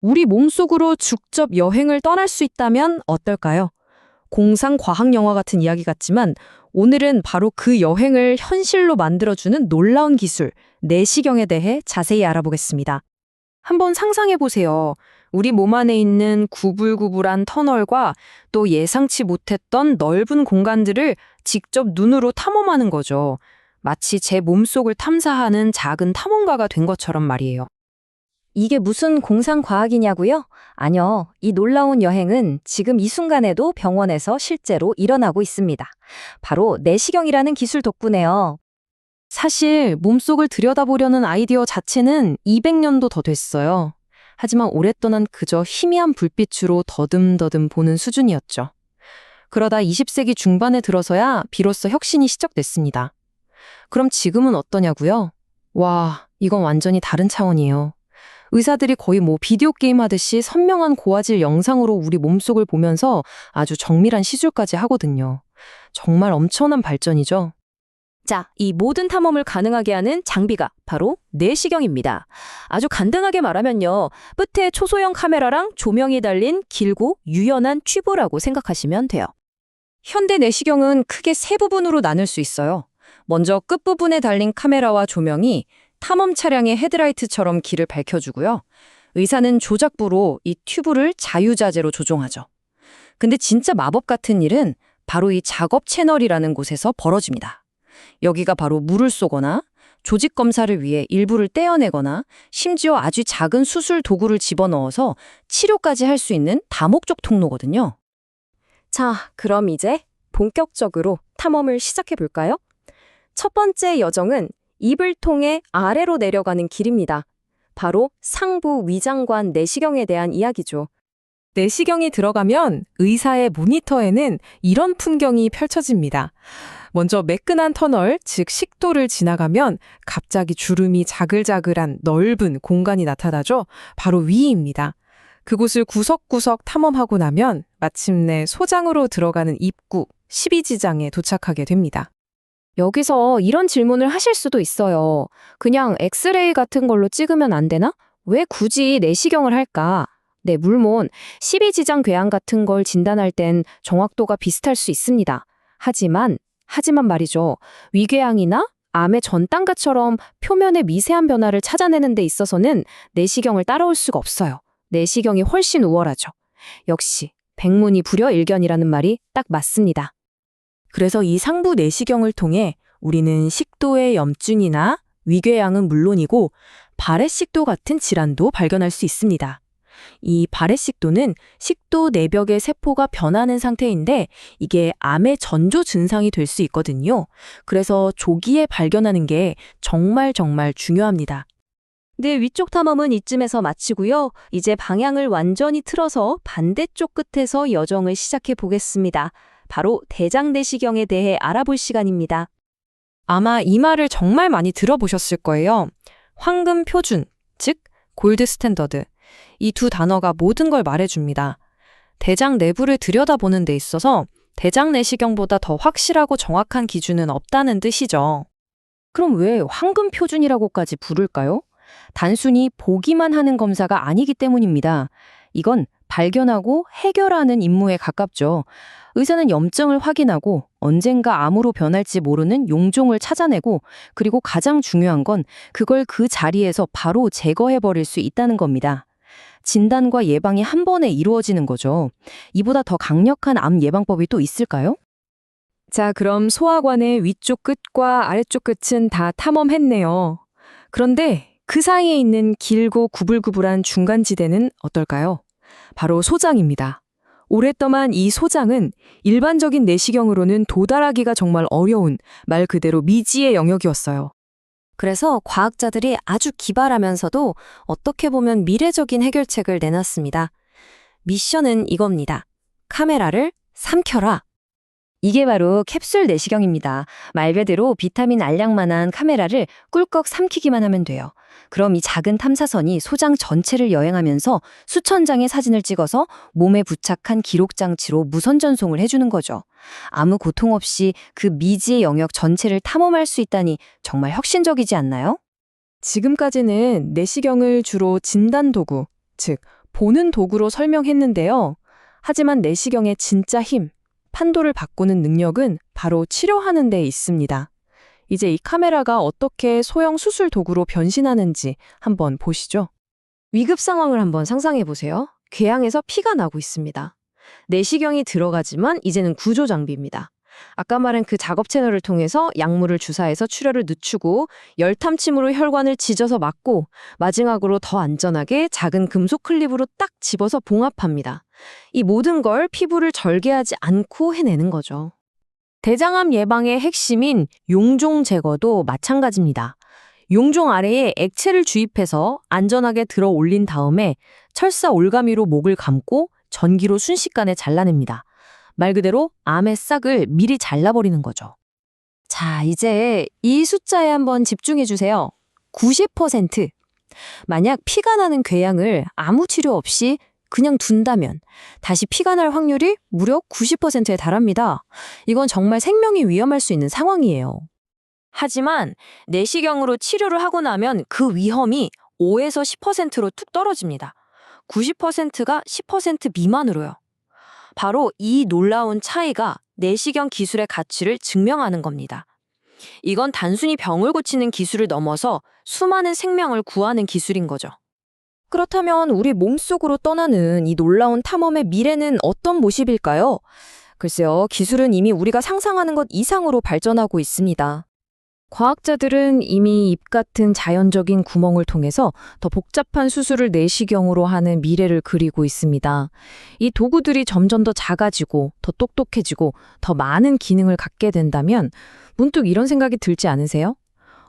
우리 몸속으로 직접 여행을 떠날 수 있다면 어떨까요? 공상 과학 영화 같은 이야기 같지만 오늘은 바로 그 여행을 현실로 만들어주는 놀라운 기술, 내시경에 대해 자세히 알아보겠습니다. 한번 상상해 보세요. 우리 몸 안에 있는 구불구불한 터널과 또 예상치 못했던 넓은 공간들을 직접 눈으로 탐험하는 거죠. 마치 제 몸속을 탐사하는 작은 탐험가가 된 것처럼 말이에요. 이게 무슨 공상과학이냐고요? 아니요. 이 놀라운 여행은 지금 이 순간에도 병원에서 실제로 일어나고 있습니다. 바로 내시경이라는 기술 덕분에요. 사실 몸속을 들여다보려는 아이디어 자체는 200년도 더 됐어요. 하지만 오랫동안 그저 희미한 불빛으로 더듬더듬 보는 수준이었죠. 그러다 20세기 중반에 들어서야 비로소 혁신이 시작됐습니다. 그럼 지금은 어떠냐고요? 와, 이건 완전히 다른 차원이에요. 의사들이 거의 비디오 게임 하듯이 선명한 고화질 영상으로 우리 몸속을 보면서 아주 정밀한 시술까지 하거든요. 정말 엄청난 발전이죠. 자, 이 모든 탐험을 가능하게 하는 장비가 바로 내시경입니다. 아주 간단하게 말하면요. 끝에 초소형 카메라랑 조명이 달린 길고 유연한 튜브라고 생각하시면 돼요. 현대 내시경은 크게 세 부분으로 나눌 수 있어요. 먼저 끝부분에 달린 카메라와 조명이 탐험 차량의 헤드라이트처럼 길을 밝혀주고요. 의사는 조작부로 이 튜브를 자유자재로 조종하죠. 근데 진짜 마법 같은 일은 바로 이 작업 채널이라는 곳에서 벌어집니다. 여기가 바로 물을 쏘거나 조직 검사를 위해 일부를 떼어내거나 심지어 아주 작은 수술 도구를 집어넣어서 치료까지 할 수 있는 다목적 통로거든요. 자, 그럼 이제 본격적으로 탐험을 시작해 볼까요? 첫 번째 여정은 입을 통해 아래로 내려가는 길입니다. 바로 상부 위장관 내시경에 대한 이야기죠. 내시경이 들어가면 의사의 모니터에는 이런 풍경이 펼쳐집니다. 먼저 매끈한 터널, 즉 식도를 지나가면 갑자기 주름이 자글자글한 넓은 공간이 나타나죠. 바로 위입니다. 그곳을 구석구석 탐험하고 나면 마침내 소장으로 들어가는 입구, 12지장에 도착하게 됩니다. 여기서 이런 질문을 하실 수도 있어요. 그냥 엑스레이 같은 걸로 찍으면 안 되나? 왜 굳이 내시경을 할까? 네, 물론 12지장 궤양 같은 걸 진단할 땐 정확도가 비슷할 수 있습니다. 하지만 말이죠. 위궤양이나 암의 전단가처럼 표면의 미세한 변화를 찾아내는 데 있어서는 내시경을 따라올 수가 없어요. 내시경이 훨씬 우월하죠. 역시 백문이 불여일견이라는 말이 딱 맞습니다. 그래서 이 상부 내시경을 통해 우리는 식도의 염증이나 위궤양은 물론이고 발해식도 같은 질환도 발견할 수 있습니다. 이 발해식도는 식도 내벽의 세포가 변하는 상태인데 이게 암의 전조 증상이 될 수 있거든요. 그래서 조기에 발견하는 게 정말 중요합니다. 네, 위쪽 탐험은 이쯤에서 마치고요. 이제 방향을 완전히 틀어서 반대쪽 끝에서 여정을 시작해 보겠습니다. 바로 대장 내시경에 대해 알아볼 시간입니다. 아마 이 말을 정말 많이 들어보셨을 거예요. 황금 표준, 즉 골드 스탠더드. 이 두 단어가 모든 걸 말해줍니다. 대장 내부를 들여다보는 데 있어서 대장 내시경보다 더 확실하고 정확한 기준은 없다는 뜻이죠. 그럼 왜 황금 표준이라고까지 부를까요? 단순히 보기만 하는 검사가 아니기 때문입니다. 이건 발견하고 해결하는 임무에 가깝죠. 의사는 염증을 확인하고 언젠가 암으로 변할지 모르는 용종을 찾아내고 그리고 가장 중요한 건 그걸 그 자리에서 바로 제거해버릴 수 있다는 겁니다. 진단과 예방이 한 번에 이루어지는 거죠. 이보다 더 강력한 암 예방법이 또 있을까요? 자, 그럼 소화관의 위쪽 끝과 아래쪽 끝은 다 탐험했네요. 그런데 그 사이에 있는 길고 구불구불한 중간지대는 어떨까요? 바로 소장입니다. 오랫동안 이 소장은 일반적인 내시경으로는 도달하기가 정말 어려운 말 그대로 미지의 영역이었어요. 그래서 과학자들이 아주 기발하면서도 어떻게 보면 미래적인 해결책을 내놨습니다. 미션은 이겁니다. 카메라를 삼켜라. 이게 바로 캡슐 내시경입니다. 말 그대로 비타민 알약만한 카메라를 꿀꺽 삼키기만 하면 돼요. 그럼 이 작은 탐사선이 소장 전체를 여행하면서 수천 장의 사진을 찍어서 몸에 부착한 기록 장치로 무선 전송을 해주는 거죠. 아무 고통 없이 그 미지의 영역 전체를 탐험할 수 있다니 정말 혁신적이지 않나요? 지금까지는 내시경을 주로 진단 도구, 즉 보는 도구로 설명했는데요. 하지만 내시경의 진짜 힘, 판도를 바꾸는 능력은 바로 치료하는 데 있습니다. 이제 이 카메라가 어떻게 소형 수술 도구로 변신하는지 한번 보시죠. 위급 상황을 한번 상상해 보세요. 궤양에서 피가 나고 있습니다. 내시경이 들어가지만 이제는 구조 장비입니다. 아까 말한 그 작업 채널을 통해서 약물을 주사해서 출혈을 늦추고 열탐침으로 혈관을 찢어서 막고 마지막으로 더 안전하게 작은 금속 클립으로 딱 집어서 봉합합니다. 이 모든 걸 피부를 절개하지 않고 해내는 거죠. 대장암 예방의 핵심인 용종 제거도 마찬가지입니다. 용종 아래에 액체를 주입해서 안전하게 들어 올린 다음에 철사 올가미로 목을 감고 전기로 순식간에 잘라냅니다. 말 그대로 암의 싹을 미리 잘라버리는 거죠. 자, 이제 이 숫자에 한번 집중해 주세요. 90%. 만약 피가 나는 궤양을 아무 치료 없이 그냥 둔다면 다시 피가 날 확률이 무려 90%에 달합니다. 이건 정말 생명이 위험할 수 있는 상황이에요. 하지만 내시경으로 치료를 하고 나면 그 위험이 5에서 10%로 툭 떨어집니다. 90%가 10% 미만으로요. 바로 이 놀라운 차이가 내시경 기술의 가치를 증명하는 겁니다. 이건 단순히 병을 고치는 기술을 넘어서 수많은 생명을 구하는 기술인 거죠. 그렇다면 우리 몸속으로 떠나는 이 놀라운 탐험의 미래는 어떤 모습일까요? 글쎄요, 기술은 이미 우리가 상상하는 것 이상으로 발전하고 있습니다. 과학자들은 이미 입 같은 자연적인 구멍을 통해서 더 복잡한 수술을 내시경으로 하는 미래를 그리고 있습니다. 이 도구들이 점점 더 작아지고 더 똑똑해지고 더 많은 기능을 갖게 된다면 문득 이런 생각이 들지 않으세요?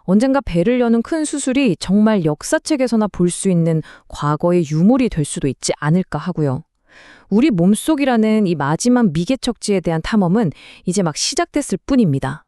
언젠가 배를 여는 큰 수술이 정말 역사책에서나 볼 수 있는 과거의 유물이 될 수도 있지 않을까 하고요. 우리 몸속이라는 이 마지막 미개척지에 대한 탐험은 이제 막 시작됐을 뿐입니다.